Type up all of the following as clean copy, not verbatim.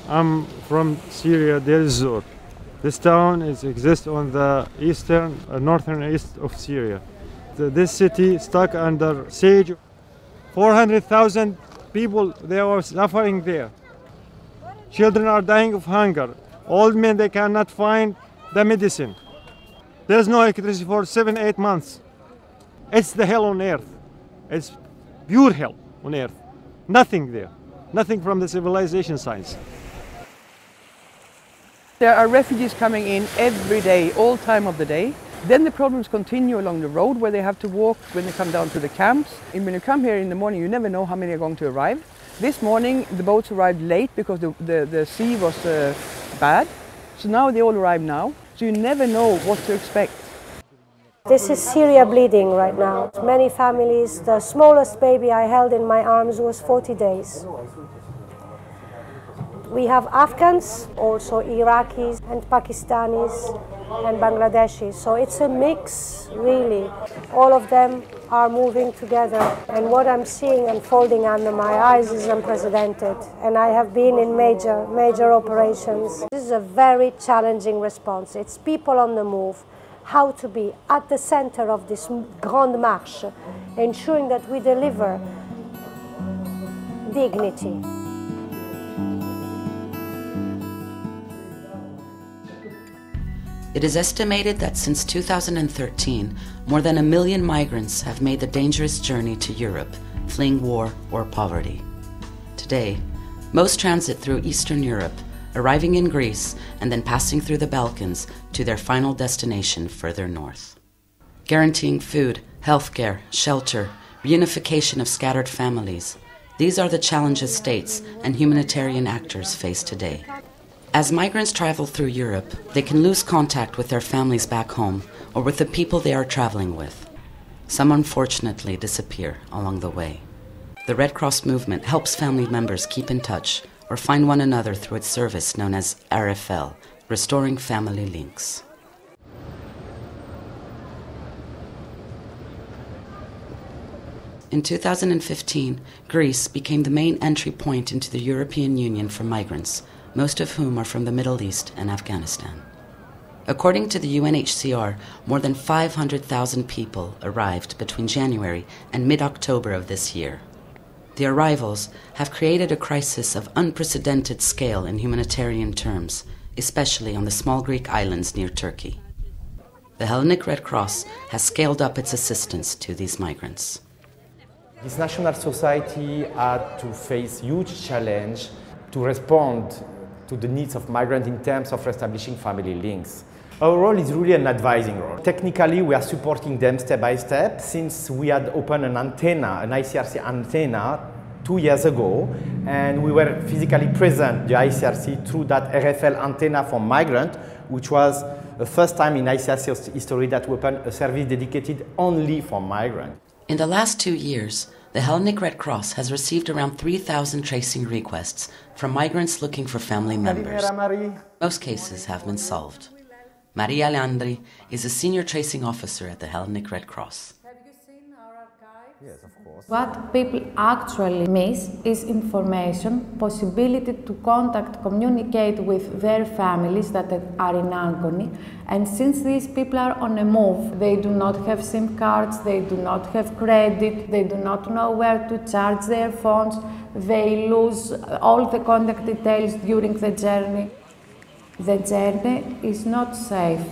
I'm from Syria, Deir ez-Zor. This town exists on the northern east of Syria. This city stuck under siege. 400,000 people, they were suffering there. Children are dying of hunger. Old men, they cannot find the medicine. There's no electricity for 7-8 months. It's the hell on earth. It's pure hell on earth. Nothing there. Nothing from the civilization science. There are refugees coming in every day, all time of the day. Then the problems continue along the road where they have to walk when they come down to the camps. And when you come here in the morning, you never know how many are going to arrive. This morning, the boats arrived late because the sea was bad. So now they all arrive now. So you never know what to expect. This is Syria bleeding right now. Many families, the smallest baby I held in my arms was 40 days. We have Afghans, also Iraqis and Pakistanis and Bangladeshis. So it's a mix, really. All of them are moving together. And what I'm seeing unfolding under my eyes is unprecedented. And I have been in major operations. This is a very challenging response. It's people on the move. How to be at the center of this Grande Marche, ensuring that we deliver dignity. It is estimated that since 2013, more than 1 million migrants have made the dangerous journey to Europe, fleeing war or poverty. Today, most transit through Eastern Europe, arriving in Greece and then passing through the Balkans to their final destination further north. Guaranteeing food, healthcare, shelter, reunification of scattered families, these are the challenges states and humanitarian actors face today. As migrants travel through Europe, they can lose contact with their families back home or with the people they are traveling with. Some unfortunately disappear along the way. The Red Cross movement helps family members keep in touch or find one another through its service known as RFL, Restoring Family Links. In 2015, Greece became the main entry point into the European Union for migrants, most of whom are from the Middle East and Afghanistan. According to the UNHCR, more than 500,000 people arrived between January and mid-October of this year. The arrivals have created a crisis of unprecedented scale in humanitarian terms, especially on the small Greek islands near Turkey. The Hellenic Red Cross has scaled up its assistance to these migrants. This national society had to face huge challenge to respond to the needs of migrants in terms of establishing family links. Our role is really an advising role. Technically, we are supporting them step by step since we had opened an antenna, an ICRC antenna 2 years ago, and we were physically present, the ICRC, through that RFL antenna for migrants, which was the first time in ICRC history that we opened a service dedicated only for migrants. In the last 2 years, the Hellenic Red Cross has received around 3,000 tracing requests from migrants looking for family members. Most cases have been solved. Maria Leandri is a senior tracing officer at the Hellenic Red Cross. Have you seen our archive? Yes, of course. What people actually miss is information, possibility to contact, communicate with their families that are in agony. And since these people are on a move, they do not have SIM cards, they do not have credit, they do not know where to charge their phones, they lose all the contact details during the journey. The journey is not safe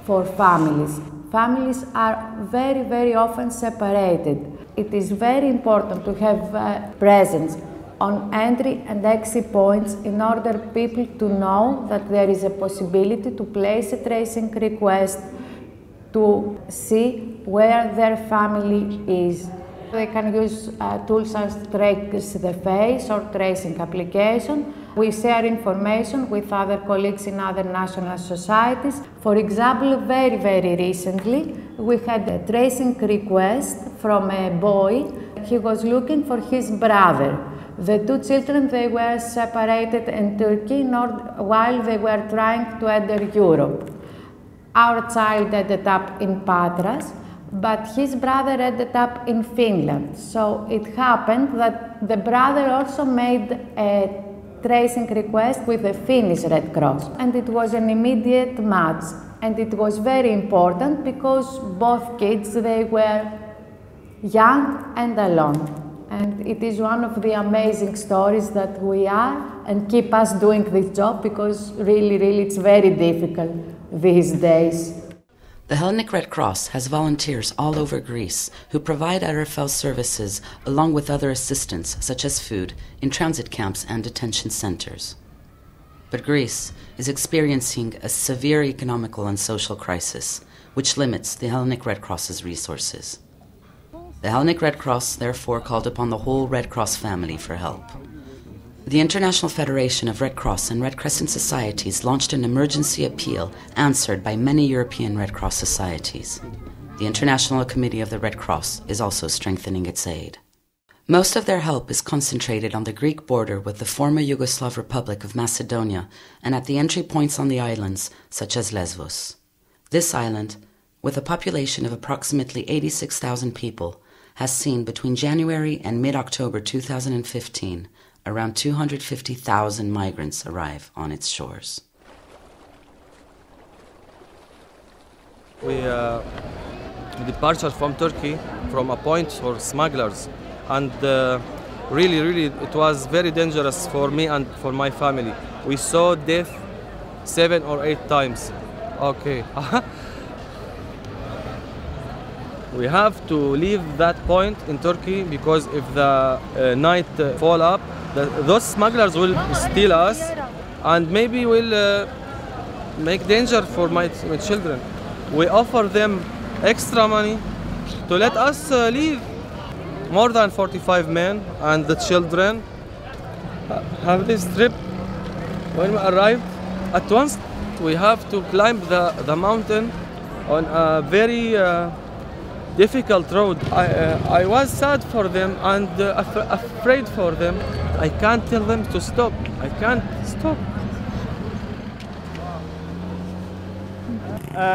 for families. Families are very, very often separated. It is very important to have presence on entry and exit points in order people to know that there is a possibility to place a tracing request to see where their family is. They can use tools as Trace the Face or tracing application. We share information with other colleagues in other national societies. For example, very, very recently, we had a tracing request from a boy. He was looking for his brother. The two children, they were separated in Turkey while they were trying to enter Europe. Our child ended up in Patras, but his brother ended up in Finland. So it happened that the brother also made a tracing request with the Finnish Red Cross. And it was an immediate match. And it was very important because both kids, they were young and alone. And it is one of the amazing stories that we are and keep us doing this job because really it's very difficult these days. The Hellenic Red Cross has volunteers all over Greece who provide RFL services along with other assistance such as food in transit camps and detention centers. But Greece is experiencing a severe economical and social crisis, which limits the Hellenic Red Cross's resources. The Hellenic Red Cross therefore called upon the whole Red Cross family for help. The International Federation of Red Cross and Red Crescent Societies launched an emergency appeal answered by many European Red Cross societies. The International Committee of the Red Cross is also strengthening its aid. Most of their help is concentrated on the Greek border with the former Yugoslav Republic of Macedonia and at the entry points on the islands, such as Lesvos. This island, with a population of approximately 86,000 people, has seen between January and mid-October 2015 around 250,000 migrants arrive on its shores. We departed from Turkey from a point for smugglers, and really it was very dangerous for me and for my family. We saw death 7 or 8 times. Okay. We have to leave that point in Turkey because if the night fall up, those smugglers will steal us and maybe will make danger for my children. We offer them extra money to let us leave. More than 45 men and the children have this trip. When we arrived, at once we have to climb the mountain on a very difficult road. I was sad for them and afraid for them. I can't tell them to stop. I can't stop.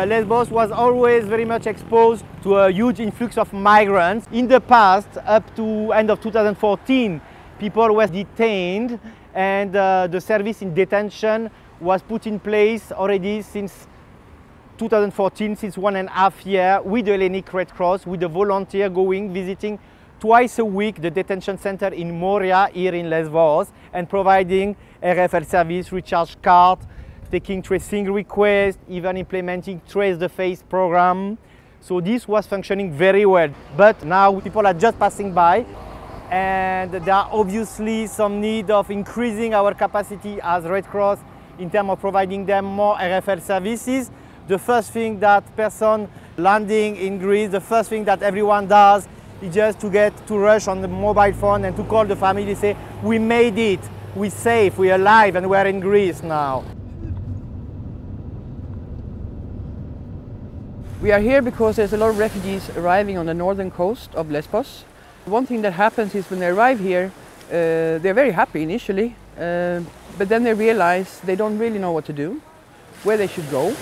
Lesbos was always very much exposed to a huge influx of migrants. In the past, up to end of 2014, people were detained and the service in detention was put in place already since 2014, since 1.5 years, with the Hellenic Red Cross, with the volunteer visiting twice a week the detention center in Moria here in Lesbos and providing RFL service, recharge card, taking tracing requests, even implementing Trace the Face program. So this was functioning very well. But now people are just passing by and there are obviously some need of increasing our capacity as Red Cross in terms of providing them more RFL services. The first thing that person landing in Greece, the first thing that everyone does is just to rush on the mobile phone and to call the family, say, we made it, we're safe, we're alive, and we're in Greece now. We are here because there's a lot of refugees arriving on the northern coast of Lesbos. One thing that happens is when they arrive here, they're very happy initially, but then they realize they don't really know what to do, where they should go.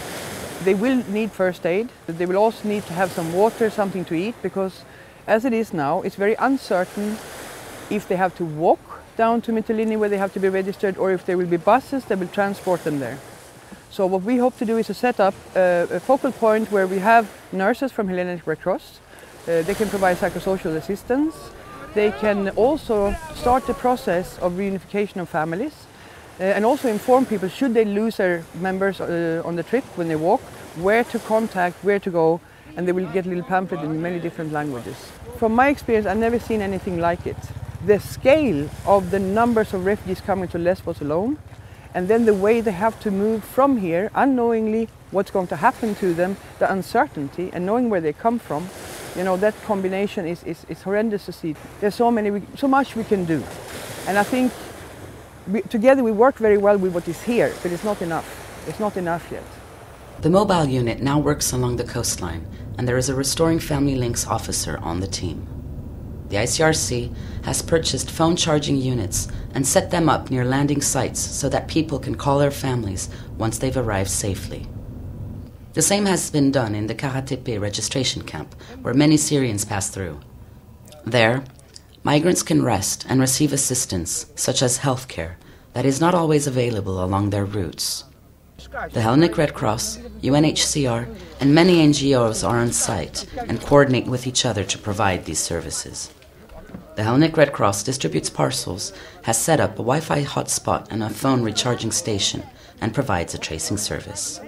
They will need first aid, but they will also need to have some water, something to eat, because as it is now, it's very uncertain if they have to walk down to Mytilene where they have to be registered, or if there will be buses that will transport them there. So what we hope to do is to set up a focal point where we have nurses from Hellenic Red Cross. They can provide psychosocial assistance. They can also start the process of reunification of families. And also inform people, should they lose their members on the trip when they walk, where to contact, where to go, and they will get a little pamphlet in many different languages. From my experience, I've never seen anything like it. The scale of the numbers of refugees coming to Lesbos alone, and then the way they have to move from here, unknowingly what's going to happen to them, the uncertainty, and knowing where they come from, you know, that combination is horrendous to see. There's so much we can do, and I think together we work very well with what is here, but it's not enough. It's not enough yet. The mobile unit now works along the coastline, and there is a Restoring Family Links officer on the team. The ICRC has purchased phone charging units and set them up near landing sites so that people can call their families once they've arrived safely. The same has been done in the Karatepe registration camp, where many Syrians pass through. There, migrants can rest and receive assistance, such as healthcare, that is not always available along their routes. The Hellenic Red Cross, UNHCR, and many NGOs are on site and coordinate with each other to provide these services. The Hellenic Red Cross distributes parcels, has set up a Wi-Fi hotspot and a phone recharging station, and provides a tracing service.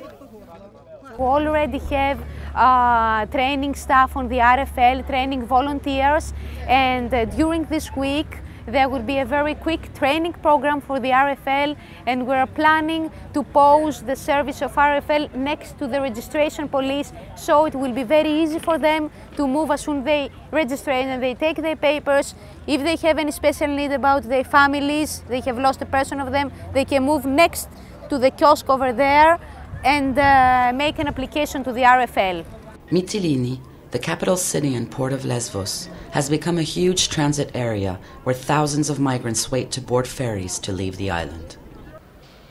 We already have training staff on the RFL, training volunteers, and during this week there will be a very quick training program for the RFL, and we're planning to post the service of RFL next to the registration police, so it will be very easy for them to move as soon as they register and they take their papers. If they have any special need about their families, they have lost a person of them, they can move next to the kiosk over there and make an application to the RFL. Mytilene, the capital city and port of Lesbos, has become a huge transit area where thousands of migrants wait to board ferries to leave the island.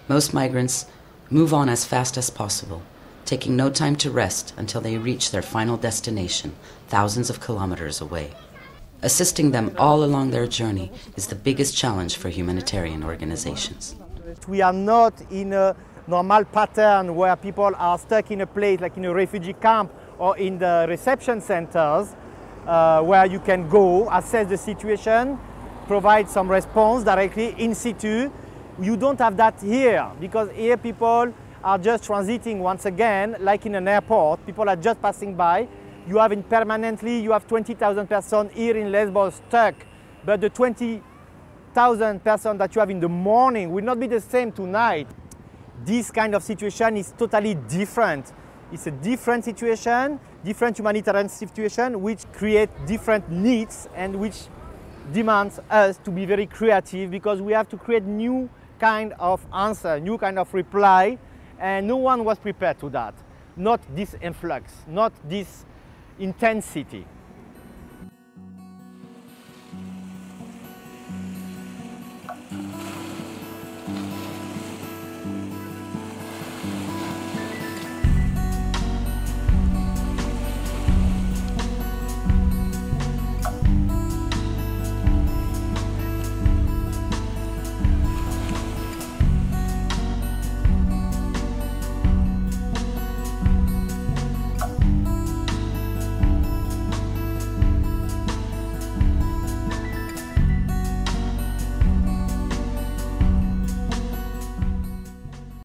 Most migrants move on as fast as possible, taking no time to rest until they reach their final destination, thousands of kilometers away. Assisting them all along their journey is the biggest challenge for humanitarian organizations. We are not in a normal pattern where people are stuck in a place like in a refugee camp or in the reception centers where you can go, assess the situation, provide some response directly in situ. You don't have that here, because here people are just transiting once again, like in an airport. People are just passing by. You have permanently, you have 20,000 persons here in Lesbos stuck, but the 20,000 persons that you have in the morning will not be the same tonight. This kind of situation is totally different. It's a different situation, different humanitarian situation, which create different needs and which demands us to be very creative, because we have to create new kind of answer, new kind of reply, and no one was prepared to that. Not this influx, not this intensity.